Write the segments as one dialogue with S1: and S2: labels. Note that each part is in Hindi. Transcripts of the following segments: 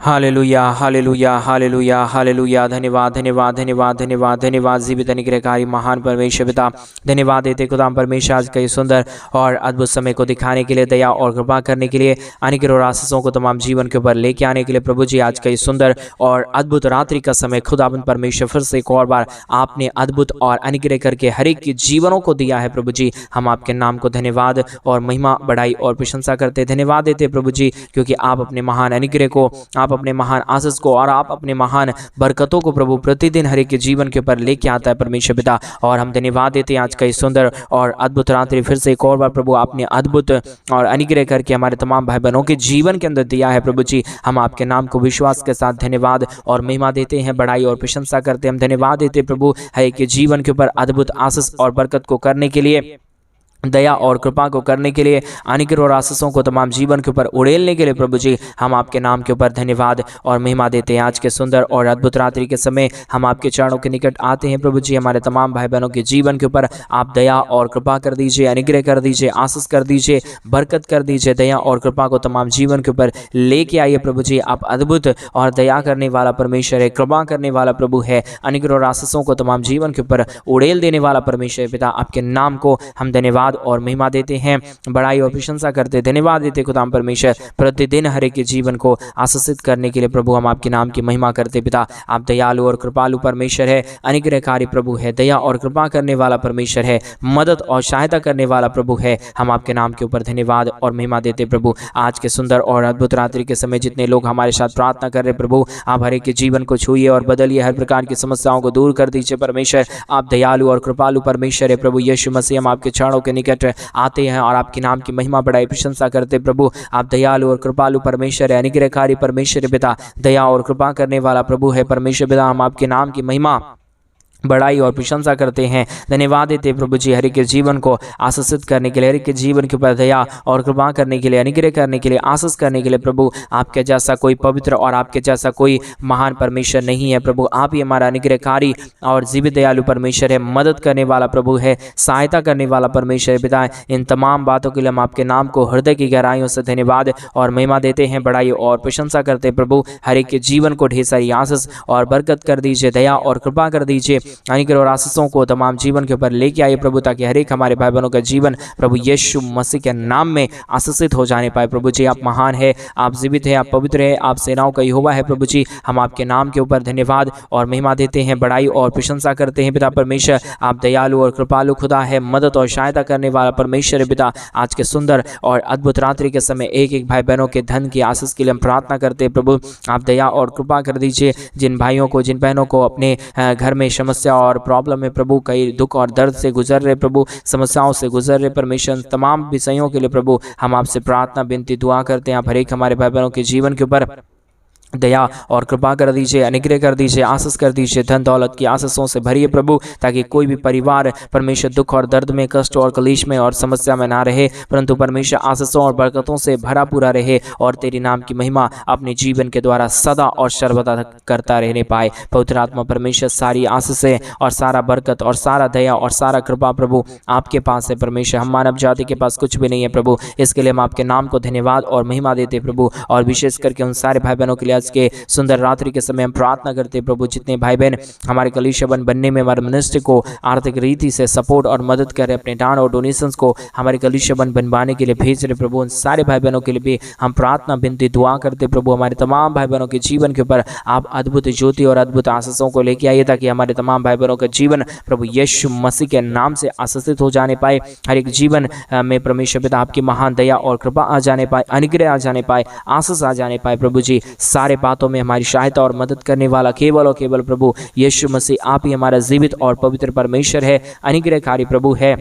S1: Hallelujah hallelujah hallelujah hallelujah. धन्यवाद धन्यवाद धन्यवाद धन्यवाद धन्यवाद जीवित अनुग्रहकारी महान परमेश्वर पिता, धन्यवाद देते खुदाम परमेश्वर आज का ये सुंदर और अद्भुत समय को दिखाने के लिए, दया और कृपा करने के लिए, अनुग्रह और आशीषों को तमाम जीवन के ऊपर लेके आने के लिए। प्रभु जी आज का ये सुंदर और अद्भुत रात्रि का समय खुदावन परमेश्वर फिर से एक और बार आपने अद्भुत और अनुग्रह करके हर एक के जीवनों को दिया है। प्रभु जी हम आपके नाम को धन्यवाद और महिमा बढ़ाई और प्रशंसा करते, धन्यवाद देते प्रभु जी, क्योंकि आप अपने महान अनुग्रह को, आप अपने महान आशीष को और आप अपने महान बरकतों को प्रभु प्रतिदिन हर एक के जीवन के ऊपर लेके आता है परमेश्वर पिता। और हम धन्यवाद देते हैं आज का इस सुंदर और अद्भुत रात्रि फिर से एक और बार प्रभु आपने अद्भुत और अनुग्रह करके हमारे तमाम भाई बहनों के जीवन के अंदर दिया है। प्रभु जी हम आपके नाम को विश्वास के साथ धन्यवाद और महिमा देते हैं, बड़ाई और प्रशंसा करते हैं। हम धन्यवाद देते प्रभु हर एक के जीवन के ऊपर अद्भुत आशीष और बरकत को करने के लिए, दया और कृपा को करने के लिए, अनुग्रह और आशीषों को तमाम जीवन के ऊपर उड़ेलने के लिए। प्रभु जी हम आपके नाम के ऊपर धन्यवाद और महिमा देते हैं। आज के सुंदर और अद्भुत रात्रि के समय हम आपके चरणों के निकट आते हैं। प्रभु जी हमारे तमाम भाई बहनों के जीवन के ऊपर आप दया और कृपा कर दीजिए, अनुग्रह कर दीजिए, आशीष कर दीजिए, बरकत कर दीजिए। दया और कृपा को तमाम जीवन के ऊपर लेके आइए। प्रभु जी आप अद्भुत और दया करने वाला परमेश्वर है, कृपा करने वाला प्रभु है, अनुग्रह और आशीषों को तमाम जीवन के ऊपर उड़ेल देने वाला परमेश्वर पिता। आपके नाम को हम धन्यवाद और महिमा देते हैं, बड़ाई और प्रशंसा करते, धन्यवाद देते खुदाम परमेश्वर प्रतिदिन हर एक के जीवन को आशीषित करने के लिए। प्रभु हम आपके नाम की महिमा करते पिता। आप दयालु और कृपालु परमेश्वर है, अनुग्रहकारी प्रभु है, दया और कृपा करने वाला परमेश्वर है, मदद और सहायता करने वाला प्रभु है। हम आपके नाम के ऊपर धन्यवाद और महिमा देते प्रभु। आज के सुंदर और अद्भुत रात्रि के समय जितने लोग हमारे साथ प्रार्थना कर रहे प्रभु, आप हर एक के जीवन को छूइए और बदलिए, हर प्रकार की समस्याओं को दूर कर दीजिए परमेश्वर। आप दयालु और कृपालु परमेश्वर है प्रभु यीशु मसीह। हम आपके चरणों के निकट आते हैं और आपके नाम की महिमा बढ़ाई प्रशंसा करते प्रभु। आप दयालु और कृपालु परमेश्वर है, अनुग्रहकारी परमेश्वर पिता, दया और कृपा करने वाला प्रभु है परमेश्वर पिता। हम आपके नाम की महिमा बड़ाई और प्रशंसा करते हैं, धन्यवाद देते प्रभु जी हर एक के जीवन को आशीषित करने के लिए, हर एक के जीवन के ऊपर दया और कृपा करने के लिए, अनुग्रह करने के लिए, आशीष करने के लिए। प्रभु आपके जैसा कोई पवित्र और आपके जैसा कोई महान परमेश्वर नहीं है प्रभु। आप ही हमारा अनुग्रहकारी और जीवित दयालु परमेश्वर है, मदद करने वाला प्रभु है, सहायता करने वाला परमेश्वर पिता। इन तमाम बातों के लिए हम आपके नाम को हृदय की गहराइयों से धन्यवाद और महिमा देते हैं, बड़ाई और प्रशंसा करते प्रभु। हर एक के जीवन को ढेर सारी आशीष और बरकत कर दीजिए, दया और कृपा कर दीजिए, अनुग्रह और आशीषों को तमाम जीवन के ऊपर लेके आइए प्रभु, ताकि हर एक हमारे भाई बहनों का जीवन प्रभु यीशु मसीह के नाम में आशीषित हो जाने पाए। प्रभु जी आप महान है, आप जीवित है, आप पवित्र है, आप सेनाओं का यहोवा है प्रभु जी। हम आपके नाम के ऊपर धन्यवाद और महिमा देते हैं, बड़ाई और प्रशंसा करते हैं पिता परमेश्वर। आप दयालु और कृपालु खुदा है, मदद और सहायता करने वाला परमेश्वर है पिता। आज के सुंदर और अद्भुत रात्रि के समय एक एक भाई बहनों के धन की आशीष के लिए हम प्रार्थना करते हैं प्रभु। आप दया और कृपा कर दीजिए, जिन भाइयों को, जिन बहनों को अपने घर में समस्या और प्रॉब्लम में प्रभु, कई दुख और दर्द से गुजर रहे प्रभु, समस्याओं से गुजर रहे परमेश्वर, तमाम विषयों के लिए प्रभु हम आपसे प्रार्थना विनती दुआ करते हैं। आप हर एक हमारे भाई बहनों के जीवन के ऊपर दया और कृपा कर दीजिए, अनुग्रह कर दीजिए, आशीष कर दीजिए, धन दौलत की आशीषों से भरिए प्रभु, ताकि कोई भी परिवार परमेश्वर दुख और दर्द में, कष्ट और कलेश में और समस्या में ना रहे, परंतु परमेश्वर आशीषों और बरकतों से भरा पूरा रहे और तेरी नाम की महिमा अपने जीवन के द्वारा सदा और सर्वदा करता रहने पाए। पवित्र आत्मा परमेश्वर सारी आशीषें और सारा बरकत और सारा दया और सारा कृपा प्रभु आपके पास है परमेश्वर। हम मानव जाति के पास कुछ भी नहीं है प्रभु, इसके लिए हम आपके नाम को धन्यवाद और महिमा देते प्रभु। और विशेष करके उन सारे भाई बहनों के लिए के सुंदर रात्रि के समय हम प्रार्थना करते हैं प्रभु, जितने भाई बहन हमारे कलीसिया बनने में, हमारे मिनिस्ट्री को आर्थिक रीति से सपोर्ट और मदद करें, अपने दान और डोनेशंस को हमारे कलीसिया बनवाने के लिए भेज रहे प्रभु, उन सारे भाई बहनों के लिए भी हम प्रार्थना विनती दुआ करते प्रभु। हमारे तमाम भाई बहनों के जीवन के ऊपर आप अद्भुत ज्योति और अद्भुत आशीषों को लेके आइए, ताकि हमारे तमाम भाई बहनों का जीवन प्रभु यीशु मसीह के नाम से आशीषित हो जाने पाए। हर एक जीवन में परमेश्वर पिता आपकी महान दया और कृपा आ जाने पाए, अनुग्रह आ जाने पाए, आशीष आ जाने पाए प्रभु जी। सारे बातों में हमारी सहायता और मदद करने वाला केवल और केवल प्रभु यीशु मसीह आप ही हमारा जीवित और पवित्र परमेश्वर है, अनुग्रहकारी प्रभु है,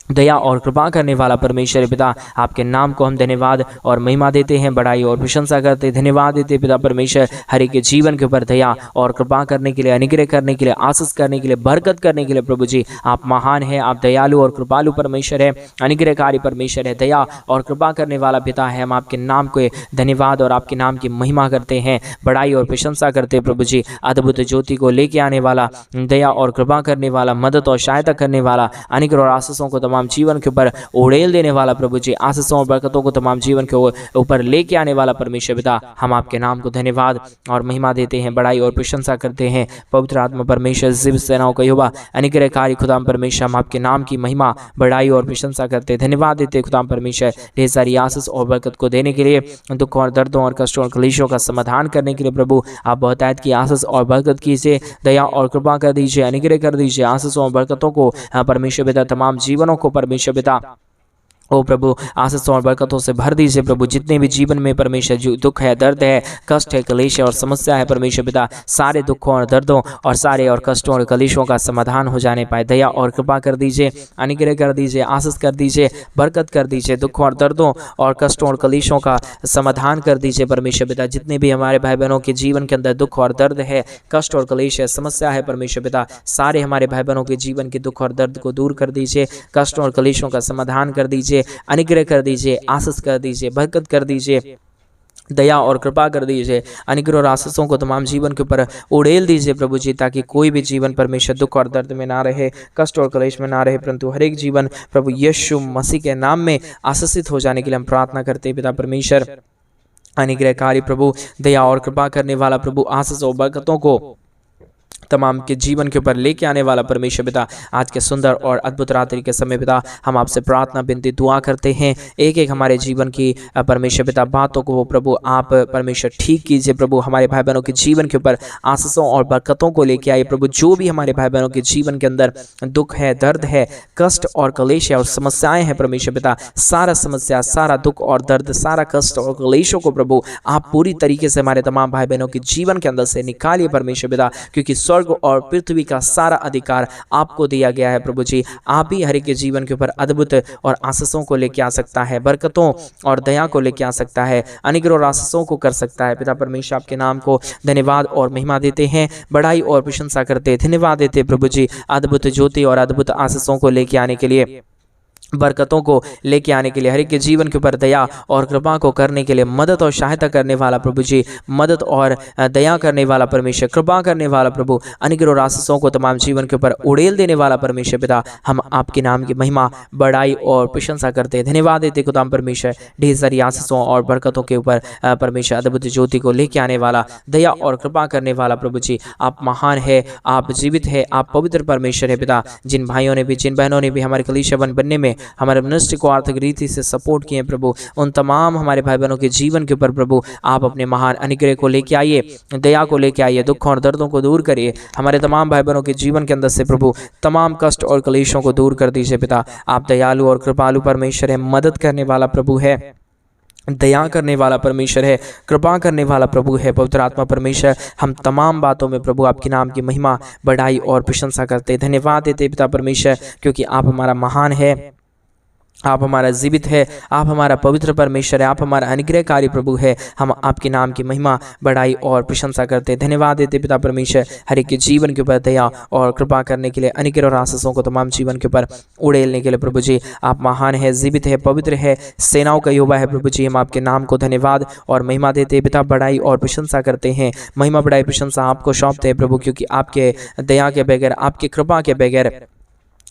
S1: दया और कृपा करने वाला परमेश्वर पिता। आपके नाम को हम धन्यवाद और महिमा देते हैं, बड़ाई और प्रशंसा करते हैं, धन्यवाद देते पिता परमेश्वर। हर एक के जीवन के ऊपर दया और कृपा करने के लिए, अनुग्रह करने के लिए, आशीष करने के लिए, बरकत करने के लिए प्रभु जी आप महान है, आप दयालु और कृपालु परमेश्वर है, अनुग्रहकारी परमेश्वर है, दया और कृपा करने वाला पिता है। हम आपके नाम को धन्यवाद और आपके नाम की महिमा करते हैं, बड़ाई और प्रशंसा करते हैं प्रभु जी। अद्भुत ज्योति को लेके आने वाला, दया और कृपा करने वाला, मदद और सहायता करने वाला, अनुग्रह और आशीषों को तमाम तमाम जीवन के ऊपर उड़ेल देने वाला प्रभु जी, आशीषों और बरकतों को तमाम जीवन के ऊपर लेके आने वाला परमेश्वर पिता, हम आपके नाम को धन्यवाद और महिमा देते हैं, बड़ाई और प्रशंसा करते हैं। पवित्र आत्मा परमेश्वर, जीवित सेनाओं का यहोवा, अनुग्रहकारी खुदाम परमेश्वर, हम आपके नाम की महिमा, बड़ाई और प्रशंसा करते हैं, धन्यवाद देते हैं खुदाम परमेश्वर, ढेर सारी आशीष और बरकत को देने के लिए, दुख और दर्दों और कष्टों और क्लेशों का समाधान करने के लिए प्रभु आप बहुतायत की आशीष और बरकत कीजिए, दया और कृपा कर दीजिए, अनुग्रह कर दीजिए, आशीषों और बरकतों को परमेश्वर पिता, तमाम जीवनों को परमेश्वर पिता ओ प्रभु आशीषों और बरकतों से भर दीजिए प्रभु। जितने भी जीवन में परमेश्वर जो दुख है, दर्द है, कष्ट है, कलेश है और समस्या है परमेश्वर पिता, सारे दुखों और दर्दों और सारे और कष्टों और कलेशों का समाधान हो जाने पाए, दया और कृपा कर दीजिए, अनुग्रह कर दीजिए, आशीष कर दीजिए, बरकत कर दीजिए, दुखों और दर्दों और कष्टों और कलेशों का समाधान कर दीजिए परमेश्वर पिता। जितने भी हमारे भाई बहनों के जीवन के अंदर दुख और दर्द है, कष्ट और कलेश है, समस्या है परमेश्वर पिता, सारे हमारे भाई बहनों के जीवन के दुख और दर्द को दूर कर दीजिए, कष्टों और कलेशों का समाधान कर दीजिए, अनुग्रह कर दीजिए, आशीष कर दीजिए, बरकत कर दीजिए, दया और कृपा कर दीजिए, अनुग्रह और आशीषों को तमाम जीवन के ऊपर उड़ेल दीजिए प्रभु जी, ताकि कोई भी जीवन परमेश्वर दुख और दर्द में ना रहे, कष्ट और क्लेश में ना रहे, परंतु हर एक जीवन प्रभु यीशु मसीह के नाम में आशीषित हो जाने के लिए हम प्रार्थना करते हैं पिता परमेश्वर। अनुग्रहकारी प्रभु, दया और कृपा करने वाला प्रभु, आशीष और बरकतों को तमाम के जीवन के ऊपर लेके आने वाला परमेश्वर पिता, आज के सुंदर और अद्भुत रात्रि के समय पिता हम आपसे प्रार्थना विनती दुआ करते हैं, एक एक हमारे जीवन की परमेश्वर पिता बातों को वो प्रभु आप परमेश्वर ठीक कीजिए प्रभु। हमारे भाई बहनों के जीवन के ऊपर आशीषों और बरकतों को लेके आइए प्रभु। जो भी हमारे भाई बहनों के जीवन के अंदर दुख है, दर्द है, कष्ट और क्लेश है और समस्याएं हैं परमेश्वर पिता, सारा समस्या, सारा दुख और दर्द, सारा कष्ट और क्लेशों को प्रभु आप पूरी तरीके से हमारे तमाम भाई बहनों के जीवन के अंदर से निकालिए परमेश्वर पिता, क्योंकि स्वर्ग और पृथ्वी का सारा अधिकार आपको दिया गया है प्रभु जी। आप ही हर एक के जीवन के ऊपर अद्भुत और आशीषों को लेके आ सकता है, बरकतों और दया को लेके आ सकता है, अनुग्रह और आशीषों को कर सकता है पिता परमेश्वर। आपके नाम को धन्यवाद और महिमा देते हैं, बड़ाई और प्रशंसा करते हैं, धन्यवाद देते हैं प्रभु जी, अद्भुत ज्योति और अद्भुत आशीषों को लेके आने के लिए, बरकतों को लेके आने के लिए, हर एक के जीवन के ऊपर दया और कृपा को करने के लिए, मदद और सहायता करने वाला प्रभु जी, मदद और दया करने वाला परमेश्वर, कृपा करने वाला प्रभु, अनुग्रह और आशीषों को तमाम जीवन के ऊपर उड़ेल देने वाला परमेश्वर पिता, हम आपके नाम की महिमा, बड़ाई और प्रशंसा करते हैं, धन्यवाद देते खुदाम परमेश्वर। ढेर सारी आशीषों और बरकतों के ऊपर परमेश्वर अद्भुत ज्योति को लेके आने वाला, दया और कृपा करने वाला प्रभु जी, आप महान है, आप जीवित है, आप पवित्र परमेश्वर है पिता। जिन भाइयों ने भी, जिन बहनों ने भी हमारे कलीसिया बनने में हमारे मिनिस्ट्री को आर्थिक रीति से सपोर्ट किए प्रभु, उन तमाम हमारे भाई बहनों के जीवन के ऊपर प्रभु आप अपने महान अनुग्रह को लेके आइए, दया को लेके आइए, दुखों और दर्दों को दूर करिए, हमारे तमाम भाई बहनों के जीवन के अंदर से प्रभु तमाम कष्ट और क्लेशों को दूर कर दीजिए पिता। आप दयालु और कृपालु परमेश्वर है, मदद करने वाला प्रभु है, दया करने वाला परमेश्वर है, कृपा करने वाला प्रभु है। पवित्र आत्मा परमेश्वर, हम तमाम बातों में प्रभु आपके नाम की महिमा, बड़ाई और प्रशंसा करते, धन्यवाद देते पिता परमेश्वर, क्योंकि आप हमारा महान है, आप हमारा जीवित है, आप हमारा पवित्र परमेश्वर है, आप हमारा अनुग्रहकारी प्रभु है। हम आपके नाम की महिमा, बड़ाई और प्रशंसा करते हैं, धन्यवाद देते पिता परमेश्वर, हर एक के जीवन के ऊपर दया और कृपा करने के लिए, अनुग्रह और आशीषों को तमाम जीवन के ऊपर उड़ेलने के लिए प्रभु जी। आप महान है, जीवित है, पवित्र है, सेनाओं का यहोवा है प्रभु जी। हम आपके नाम को धन्यवाद और महिमा देते हैं पिता, बड़ाई और प्रशंसा करते हैं, महिमा, बड़ाई, प्रशंसा आपको सौंपते हैं प्रभु, क्योंकि आपके दया के बगैर, आपके कृपा के बगैर,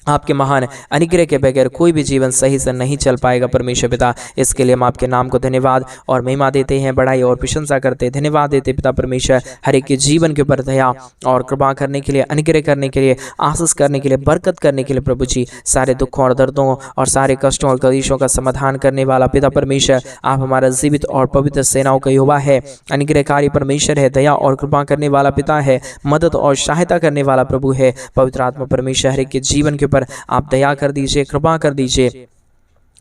S1: आपके महान अनुग्रह के बगैर कोई भी जीवन सही से नहीं चल पाएगा परमेश्वर पिता। इसके लिए हम आपके नाम को धन्यवाद और महिमा देते हैं, बड़ाई और प्रशंसा करते हैं, धन्यवाद देते पिता परमेश्वर, हर एक के जीवन के ऊपर दया और कृपा करने के लिए, अनुग्रह करने के लिए, आशीष करने के लिए, बरकत करने के लिए प्रभु जी। सारे दुखों और दर्दों और सारे कष्टों और क्लेशों का समाधान करने वाला पिता परमेश्वर, आप हमारा जीवित और पवित्र सेनाओं का यहोवा है, अनुग्रहकारी परमेश्वर है, दया और कृपा करने वाला पिता है, मदद और सहायता करने वाला प्रभु है। पवित्र आत्मा परमेश्वर, हर एक के जीवन के पर आप दया कर दीजिए, कृपा कर दीजिए,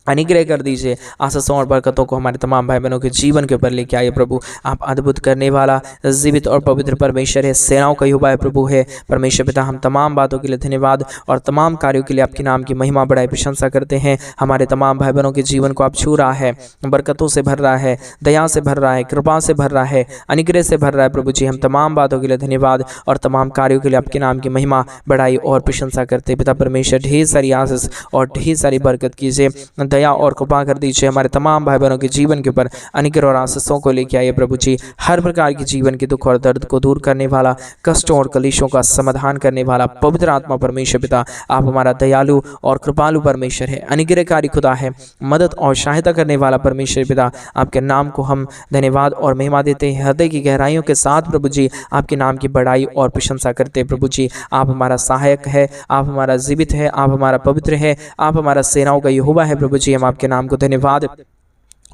S1: अनुग्रह कर दीजिए, आशीषों और बरकतों को हमारे तमाम भाई बहनों के जीवन के ऊपर लेके आइए प्रभु। आप अद्भुत करने वाला जीवित और पवित्र परमेश्वर है, सेनाओं का यहोवा है प्रभु है परमेश्वर पिता। हम तमाम बातों के लिए धन्यवाद और तमाम कार्यों के लिए आपके नाम की महिमा, बड़ाई, प्रशंसा करते हैं। हमारे तमाम भाई बहनों के जीवन को आप छू रहा है, बरकतों से भर रहा है, दया से भर रहा है, कृपा से भर रहा है, अनुग्रह से भर रहा है प्रभु जी। हम तमाम बातों के लिए धन्यवाद और तमाम कार्यों के लिए आपके नाम की महिमा, बड़ाई और प्रशंसा करते हैं पिता परमेश्वर। ढेर सारी आशीष और ढेर सारी बरकत कीजिए, दया और कृपा कर दीजिए। हमारे तमाम भाई बहनों के जीवन के ऊपर अनुग्रह और आशीषों को लेके आइए प्रभु जी। हर प्रकार की जीवन के दुख और दर्द को दूर करने वाला, कष्टों और कलेशों का समाधान करने वाला पवित्र आत्मा परमेश्वर पिता, आप हमारा दयालु और कृपालु परमेश्वर है, अनुग्रहकारी खुदा है, मदद और सहायता करने वाला परमेश्वर पिता। आपके नाम को हम धन्यवाद और महिमा देते हैं हृदय की गहराइयों के साथ प्रभु जी। आपके नाम की बड़ाई और प्रशंसा करते हैं प्रभु जी। आप हमारा सहायक है, आप हमारा जीवित है, आप हमारा पवित्र है, आप हमारा सेनाओं का यहोवा है प्रभु जी। हम आपके नाम को धन्यवाद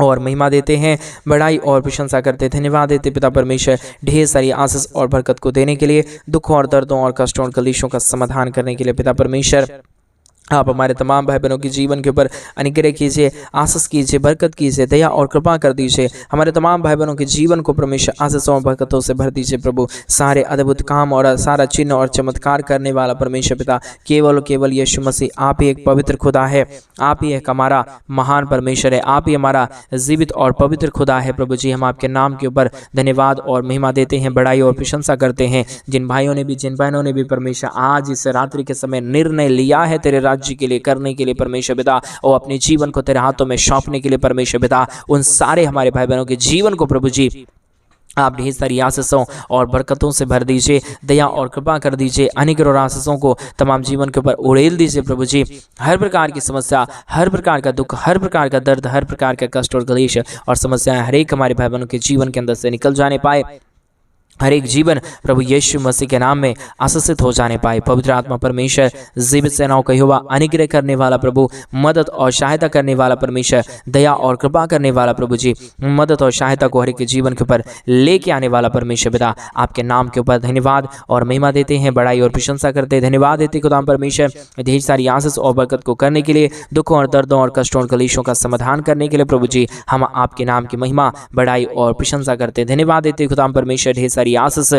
S1: और महिमा देते हैं, बड़ाई और प्रशंसा करते हैं, धन्यवाद देते पिता परमेश्वर ढेर सारी आशीष और बरकत को देने के लिए, दुखों और दर्दों और कष्टों और कलेशों का समाधान करने के लिए पिता परमेश्वर। आप हमारे तमाम भाई बहनों के जीवन के ऊपर अनुग्रह कीजिए, आशीष कीजिए, बरकत कीजिए, दया और कृपा कर दीजिए। हमारे तमाम भाई बहनों के जीवन को परमेश्वर आशीषों और बरकतों से भर दीजिए प्रभु। सारे अद्भुत काम और सारा चिन्ह और चमत्कार करने वाला परमेश्वर पिता केवल यीशु मसीह आप ही एक पवित्र खुदा है, आप ही एक हमारा महान परमेश्वर है, आप ही हमारा जीवित और पवित्र खुदा है प्रभु जी। हम आपके नाम के ऊपर धन्यवाद और महिमा देते हैं, बड़ाई और प्रशंसा करते हैं। जिन भाइयों ने भी, जिन बहनों ने भी परमेश्वर आज इस रात्रि के समय निर्णय लिया है तेरे राज्य के लिए करने के लिए परमेश्वर पिता, और अपने जीवन को तेरे हाथों में सौंपने के लिए परमेश्वर पिता, उन सारे हमारे भाई बहनों के जीवन को प्रभु जी आप ढेर सारी आशीषों और बरकतों से भर दीजिए, दया और कृपा कर दीजिए, अनुग्रह और आशीषों को तमाम जीवन के ऊपर उड़ेल दीजिए प्रभु जी। हर प्रकार की समस्या, हर प्रकार का दुख, हर प्रकार का दर्द, हर प्रकार का कष्ट और क्लेश और समस्याएं हर एक हमारे भाई बहनों के जीवन के अंदर से निकल जाने पाए। हर एक जीवन प्रभु यीशु मसीह के नाम में आशीषित हो जाने पाए। पवित्र आत्मा परमेश्वर जीवित सेनाओं का यहोवा, अनुग्रह करने वाला प्रभु, मदद और सहायता करने वाला परमेश्वर, दया और कृपा करने वाला प्रभु जी, मदद और सहायता को हर एक के जीवन के ऊपर लेके आने वाला परमेश्वर पिता, आपके नाम के ऊपर धन्यवाद और महिमा देते हैं, बड़ाई और प्रशंसा करते हैं, धन्यवाद देते खुदाम परमेश्वर ढेर सारी आशीष और बरकत को करने के लिए, दुखों और दर्दों और कष्टों और कलेशों का समाधान करने के लिए प्रभु जी। हम आपके नाम की महिमा, बड़ाई और प्रशंसा करते हैं, धन्यवाद देते खुदाम परमेश्वर ढेर सारी आशीष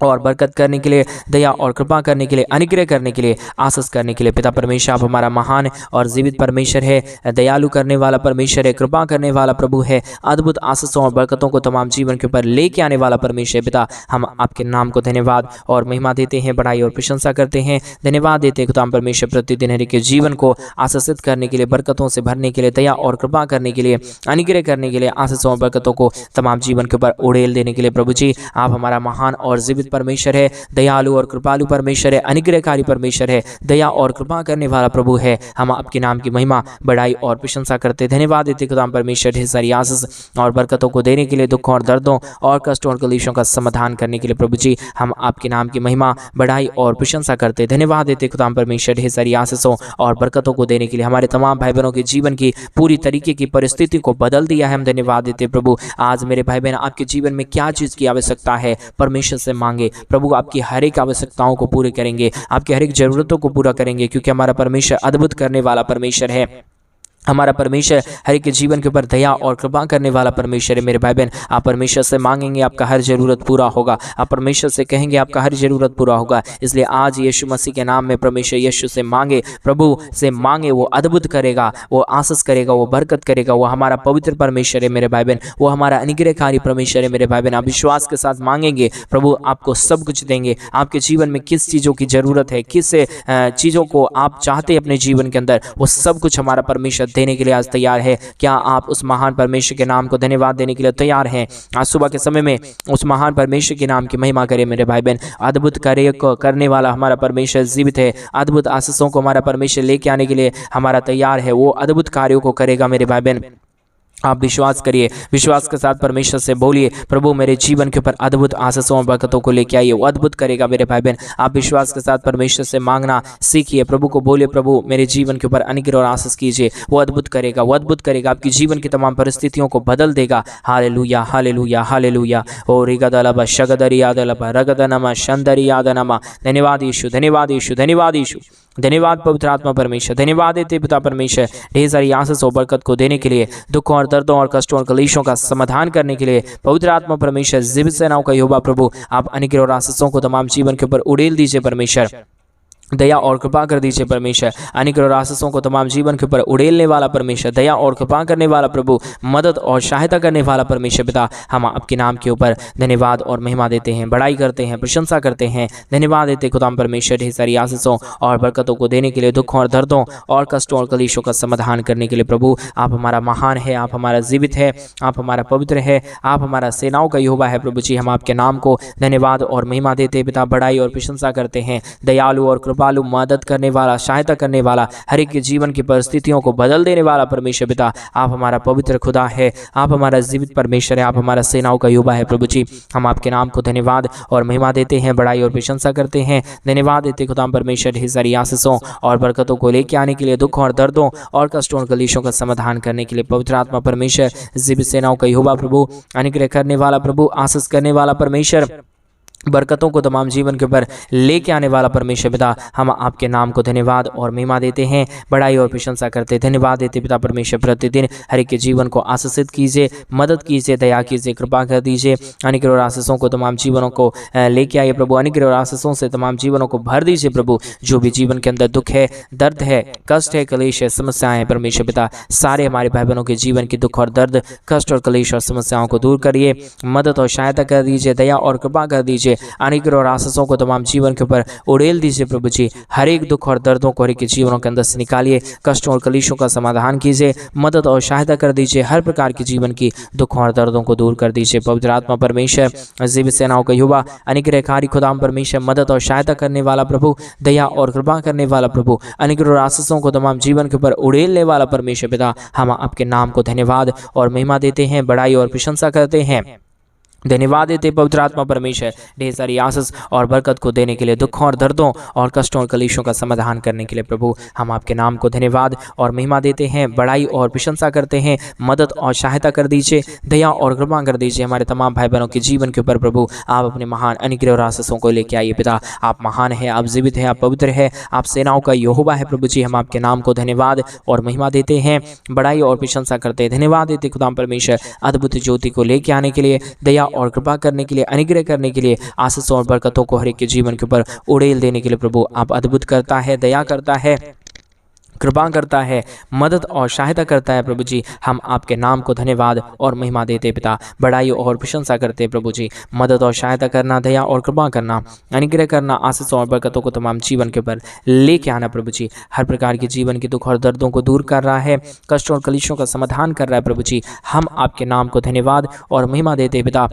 S1: और बरकत करने के लिए, दया और कृपा करने के लिए, अनुग्रह करने के लिए, आशीष करने के लिए पिता परमेश्वर। आप हमारा महान और जीवित परमेश्वर है, दयालु करने वाला परमेश्वर है, कृपा करने वाला प्रभु है, अद्भुत आशीषों और बरकतों को तमाम जीवन के ऊपर लेके आने वाला परमेश्वर पिता। हम आपके नाम को धन्यवाद और महिमा देते हैं, बड़ाई और प्रशंसा करते हैं, धन्यवाद देते हैं खुदा परमेश्वर प्रतिदिन हर के जीवन को आशीषित करने के लिए, बरकतों से भरने के लिए, दया और कृपा करने के लिए, अनुग्रह करने के लिए, आशीषों और बरकतों को तमाम जीवन के ऊपर उड़ेल देने के लिए प्रभु जी। आप हमारा महान और जीवित परमेश्वर है, दयालु और कृपालु परमेश्वर है, अनुग्रहकारी परमेश्वर है, दया और कृपा करने वाला प्रभु है। हम आपके नाम की महिमा, बड़ाई और प्रशंसा करते, धन्यवाद देते खुदा परमेश्वर ढेर सारी आशीष और बरकतों को देने के लिए, दुखों और दर्दों और कष्टों और कलेशों का समाधान करने के लिए प्रभु जी। हम आपके नाम की महिमा, बड़ाई और प्रशंसा करते, धन्यवाद देते खुदा परमेश्वर ढेर सारी आशीषों और बरकतों को देने के लिए, हमारे तमाम भाई बहनों के जीवन की पूरी तरीके की परिस्थिति को बदल दिया है। हम धन्यवाद देते प्रभु। आज मेरे भाई बहन आपके जीवन में क्या चीज़ की आवश्यकता है, परमेश्वर से मांगे। प्रभु आपकी हर एक आवश्यकताओं को पूरे करेंगे, आपकी हर एक जरूरतों को पूरा करेंगे, क्योंकि हमारा परमेश्वर अद्भुत करने वाला परमेश्वर है। हमारा परमेश्वर हर एक के जीवन के ऊपर दया और कृपा करने वाला परमेश्वर है। मेरे भाई बहन, आप परमेश्वर से मांगेंगे, आपका हर जरूरत पूरा होगा। आप परमेश्वर से कहेंगे, आपका हर जरूरत पूरा होगा। इसलिए आज यीशु मसीह के नाम में परमेश्वर यीशु से मांगे, प्रभु से मांगे। वो अद्भुत करेगा, वो आशीष करेगा, वो बरकत करेगा। वो हमारा पवित्र परमेश्वर है मेरे भाई बहन, वो हमारा अनुग्रहकारी परमेश्वर है मेरे भाई बहन। आप विश्वास के साथ मांगेंगे, प्रभु आपको सब कुछ देंगे। आपके जीवन में किस चीज़ों की जरूरत है, किस चीज़ों को आप चाहते हैं अपने जीवन के अंदर, वो सब कुछ हमारा परमेश्वर देने के लिए आज तैयार है। क्या आप उस महान परमेश्वर के नाम को धन्यवाद देने के लिए तैयार हैं? आज सुबह के समय में उस महान परमेश्वर के नाम की महिमा करें मेरे भाई बहन। अद्भुत कार्य करने वाला हमारा परमेश्वर जीवित है। अद्भुत आशीषों को हमारा परमेश्वर लेके आने के लिए हमारा तैयार है। वो अद्भुत कार्यों को करेगा मेरे भाई बहन। आप विश्वास करिए, विश्वास के साथ परमेश्वर से बोलिए, प्रभु मेरे जीवन के ऊपर अद्भुत आशीषों और बरकतों को लेके आइए। वो अद्भुत करेगा मेरे भाई बहन। आप विश्वास के साथ परमेश्वर से मांगना सीखिए। प्रभु को बोलिए, प्रभु मेरे जीवन के ऊपर अनुग्रह और आशीष कीजिए। वो अद्भुत करेगा, वो अद्भुत करेगा। आपकी जीवन की तमाम परिस्थितियों को बदल देगा। Hallelujah, hallelujah, hallelujah. ओ रिगदलबा शगदरी यादलबा रगदनमा शंदरी यादनमा। धन्यवाद यीशु, धन्यवाद यीशु, धन्यवाद यीशु, धन्यवाद पवित्र आत्मा परमेश्वर। धन्यवाद देते पिता परमेश्वर ढेर सारी आशीष और बरकत को देने के लिए, दुखों और दर्दों और कष्टों और कलेशों का समाधान करने के लिए। पवित्र आत्मा परमेश्वर जीवित सेनाओं का यहोवा प्रभु, आप अनुग्रह और आशीषों को तमाम जीवन के ऊपर उड़ेल दीजिए परमेश्वर। दया और कृपा कर दीजिए परमेश्वर। अनुग्रह और आशीषों को तमाम जीवन के ऊपर उड़ेलने वाला परमेश्वर, दया और कृपा करने वाला प्रभु, मदद और सहायता करने वाला परमेश्वर पिता, हम आपके नाम के ऊपर धन्यवाद और महिमा देते हैं, बड़ाई करते हैं, प्रशंसा करते हैं, धन्यवाद देते खुदाम परमेश्वर ढेर सारी आशीषों और बरकतों को देने के लिए, दुखों और दर्दों और कष्टों और कलेशों का समाधान करने के लिए प्रभु आप हमारा महान है, आप हमारा जीवित है, आप हमारा पवित्र है, आप हमारा सेनाओं का यहोवा है प्रभु जी। हम आपके नाम को धन्यवाद और महिमा देते पिता, बड़ाई और प्रशंसा करते हैं। दयालु और कृपालु, मदद करने वाला, सहायता करने वाला, हर एक के जीवन की परिस्थितियों को बदल देने वाला परमेश्वर पिता, आप हमारा पवित्र खुदा है, आप हमारा जीवित परमेश्वर है, आप हमारा सेनाओं का यहोवा है प्रभु जी। हम आपके नाम को धन्यवाद और महिमा देते हैं, बड़ाई और प्रशंसा करते हैं, धन्यवाद देते खुदा परमेश्वर ढेर सारी आशीषों और बरकतों को लेके आने के लिए, दुखों और दर्दों और कष्टों और कलेशों का समाधान करने के लिए पवित्र आत्मा परमेश्वर, जीवित सेनाओं का यहोवा प्रभु, अनुग्रह करने वाला प्रभु, आशीष करने वाला परमेश्वर, बरकतों को तमाम जीवन के ऊपर लेके आने वाला परमेश्वर पिता, हम आपके नाम को धन्यवाद और महिमा देते हैं, बड़ाई और प्रशंसा करते, धन्यवाद देते पिता परमेश्वर। प्रतिदिन हर एक के जीवन को आशीषित कीजिए, मदद कीजिए, दया कीजिए, कृपा कर दीजिए। अनुग्रह और आशीषों को तमाम जीवनों को लेके आइए प्रभु, अनुग्रह और आशीषों से तमाम जीवनों को भर दीजिए प्रभु। जो भी जीवन के अंदर दुख है, दर्द है, कष्ट है, कलेश है, समस्याएं हैं परमेश्वर पिता, सारे हमारे भाई बहनों के जीवन की दुख और दर्द, कष्ट और कलेश और समस्याओं को दूर करिए, मदद और सहायता कर दीजिए, दया और कृपा कर दीजिए। अनुग्रह और आशीषों को तमाम जीवन के ऊपर उड़ेल दीजिए प्रभु जी। हर एक दुख और दर्दों को हर एक के जीवनों के अंदर से निकालिए, कष्टों और कलेशों का समाधान कीजिए, मदद और सहायता कर दीजिए, हर प्रकार की जीवन की दुखों और दर्दों को दूर कर दीजिए। पवित्र आत्मा परमेश्वर, जीवित सेनाओं का युवा, अनुग्रहकारी खुदाम परमेश्वर, मदद और सहायता करने वाला प्रभु, दया और कृपा करने वाला प्रभु, अनुग्रह और आशीषों को तमाम जीवन के ऊपर उड़ेलने वाला परमेश्वर पिता, हम आपके नाम को धन्यवाद और महिमा देते हैं, बड़ाई और प्रशंसा करते हैं, धन्यवाद देते पवित्र आत्मा परमेश्वर, ढेर सारी आशीष और बरकत को देने के लिए, दुखों और दर्दों और कष्टों और कलेशों का समाधान करने के लिए प्रभु हम आपके नाम को धन्यवाद और महिमा देते हैं, बड़ाई और प्रशंसा करते हैं, मदद और सहायता कर दीजिए, दया और कृपा कर दीजिए हमारे तमाम भाई बहनों के जीवन के ऊपर प्रभु। आप अपने महान अनुग्रह और आशीषों को लेके आइए पिता, आप महान है, आप जीवित है, आप पवित्र है, आप सेनाओं का यहोवा है प्रभु जी। हम आपके नाम को धन्यवाद और महिमा देते हैं, बड़ाई और प्रशंसा करते हैं, धन्यवाद देते खुदाम परमेश्वर, अद्भुत ज्योति को लेके आने के लिए, दया और कृपा करने के लिए, अनुग्रह करने के लिए, आशीष और बरकतों को हर एक के जीवन के ऊपर उड़ेल देने के लिए प्रभु आप अद्भुत करता है, दया करता है, कृपा करता है, मदद और सहायता करता है प्रभु जी। हम आपके नाम को धन्यवाद और महिमा देते पिता, बड़ाई और प्रशंसा करते प्रभु जी। मदद और सहायता करना, दया और कृपा करना, अनुग्रह करना, आशीष और बरकतों को तमाम जीवन के ऊपर लेके आना प्रभु जी। हर प्रकार के जीवन के दुख और दर्दों को दूर कर रहा है, कष्टों और कलेशों का समाधान कर रहा है प्रभु जी। हम आपके नाम को धन्यवाद और महिमा देते पिता,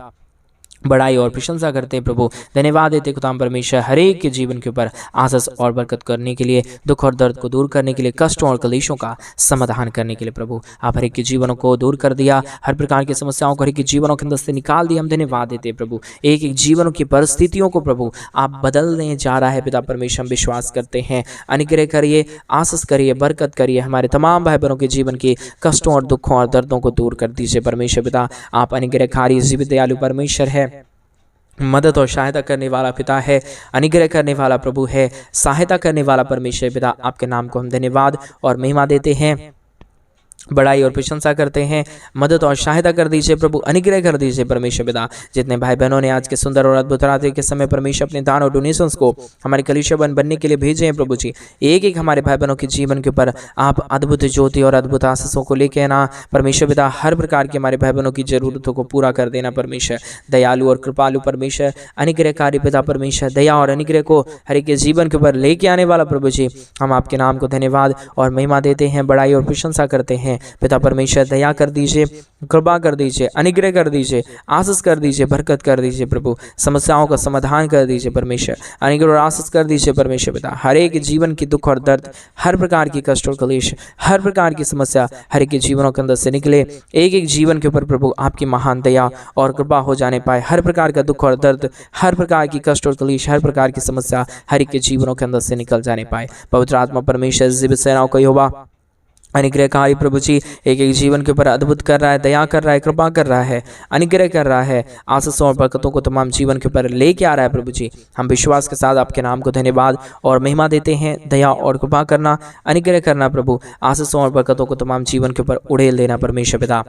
S1: बड़ाई और प्रशंसा करते हैं प्रभु, धन्यवाद देते खुदाम परमेश्वर, हर एक के जीवन के ऊपर आशीष और बरकत करने के लिए, दुख और दर्द को दूर करने के लिए, कष्टों और कलेशों का समाधान करने के लिए प्रभु आप हर एक के जीवनों को दूर कर दिया, हर प्रकार की समस्याओं को हर एक के जीवनों के अंदर से निकाल दिया। हम धन्यवाद देते हैं प्रभु, एक एक जीवनों की परिस्थितियों को प्रभु आप बदलने जा रहा है पिता परमेश्वर। हम विश्वास करते हैं, अनुग्रह करिए, आशीष करिए, बरकत करिए, हमारे तमाम भाई बहनों के जीवन के कष्टों और दुखों और दर्दों को दूर कर दीजिए परमेश्वर पिता। आप अनुग्रहकारी जीवित दयालु परमेश्वर है, मदद और सहायता करने वाला पिता है, अनुग्रह करने वाला प्रभु है, सहायता करने वाला परमेश्वर पिता। आपके नाम को हम धन्यवाद और महिमा देते हैं, बड़ाई और प्रशंसा करते हैं, मदद और सहायता कर दीजिए प्रभु, अनुग्रह कर दीजिए परमेश्वर पिता। जितने भाई बहनों ने आज के सुंदर और अद्भुत रात्रि के समय परमेश्वर अपने दान और डोनेशंस को हमारे कलीसिया बनने के लिए भेजे हैं प्रभु जी, एक एक हमारे भाई बहनों के जीवन के ऊपर आप अद्भुत ज्योति और अद्भुत आशीषों को लेके आना परमेश्वर पिता। हर प्रकार के हमारे भाई बहनों की जरूरतों को पूरा कर देना परमेश्वर, दयालु और कृपालु परमेश्वर, अनुग्रहकारी पिता परमेश्वर, दया और अनुग्रह को हर एक के जीवन के ऊपर लेके आने वाला प्रभु जी। हम आपके नाम को धन्यवाद और महिमा देते हैं, बड़ाई और प्रशंसा करते हैं पिता परमेश्वर। दया कर दीजिए, कृपा कर दीजिए, अनुग्रह कर दीजिए, आशीष कर दीजिए, बरकत कर दीजिए प्रभु, समस्याओं का समाधान कर दीजिए परमेश्वर, अनुग्रह और आशीष कर दीजिए परमेश्वर पिता। हर एक जीवन की दुख और दर्द, हर प्रकार की कष्ट और कलेश, हर प्रकार की समस्या हर एक के जीवनों के अंदर से निकले, एक एक जीवन के ऊपर प्रभु आपकी महान दया और कृपा हो जाने पाए। हर प्रकार का दुख और दर्द, हर प्रकार की कष्ट और कलेश, हर प्रकार की समस्या हर एक के जीवनों के अंदर से निकल जाने पाए। पवित्र आत्मा परमेश्वर जीवित सेनाओं का यहोवा, अनुग्रहकारी प्रभु जी एक एक जीवन के ऊपर अद्भुत कर रहा है, दया कर रहा है, कृपा कर रहा है, अनुग्रह कर रहा है, आशीषों और बरकतों को तमाम जीवन के ऊपर लेके आ रहा है प्रभु जी। हम विश्वास के साथ आपके नाम को धन्यवाद और महिमा देते हैं, दया और कृपा करना, अनुग्रह करना प्रभु, आशीषों और बरकतों को तमाम जीवन के ऊपर उड़ेल देना परमेश्वर पिता।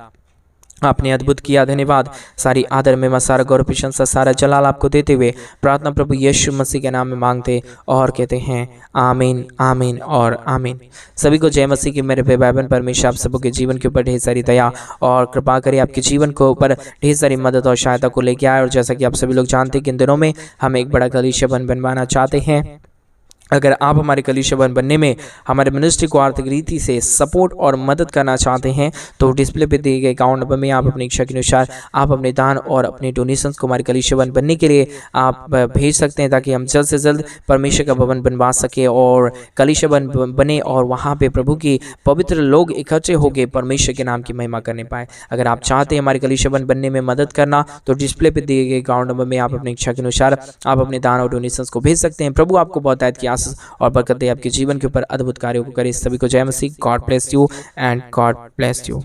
S1: आपने अद्भुत किया, धन्यवाद। सारी आदर में सारा गौरव प्रशंसा सारा जलाल आपको देते हुए प्रार्थना प्रभु यीशु मसीह के नाम में मांगते और कहते हैं आमीन, आमीन और आमीन। सभी को जय मसीह की। मेरे भाई बहन, परमेश्वर आप सबों के जीवन के ऊपर ढेर सारी दया और कृपा करे, आपके जीवन को ऊपर ढेर सारी मदद और सहायता को लेके आए। और जैसा कि आप सभी लोग जानते हैं कि इन दिनों में हम एक बड़ा कलीसिया बनवाना चाहते हैं। अगर आप हमारे कलीसिया बनने में हमारे मिनिस्ट्री को आर्थिक रीति से सपोर्ट और मदद करना चाहते हैं तो डिस्प्ले पे दिए गए अकाउंट नंबर में आप अपनी इच्छा के अनुसार आप अपने दान और अपने डोनेशंस को हमारे कलीसिया बनने के लिए आप भेज सकते हैं, ताकि हम जल्द से जल्द परमेश्वर का भवन बनवा सके और कलीसिया बने और वहाँ पे प्रभु की पवित्र लोग इकट्ठे होकर परमेश्वर के नाम की महिमा करने पाए। अगर आप चाहते हैं हमारे कलीसिया बनने में मदद करना तो डिस्प्ले पे दिए गए अकाउंट नंबर में आप अपनी इच्छा के अनुसार आप अपने दान और डोनेशंस को भेज सकते हैं। प्रभु आपको बहुत किया और बरकत दे, आपके जीवन के ऊपर अद्भुत कार्यों को करे। सभी को जय मसीह। God bless you and God bless you.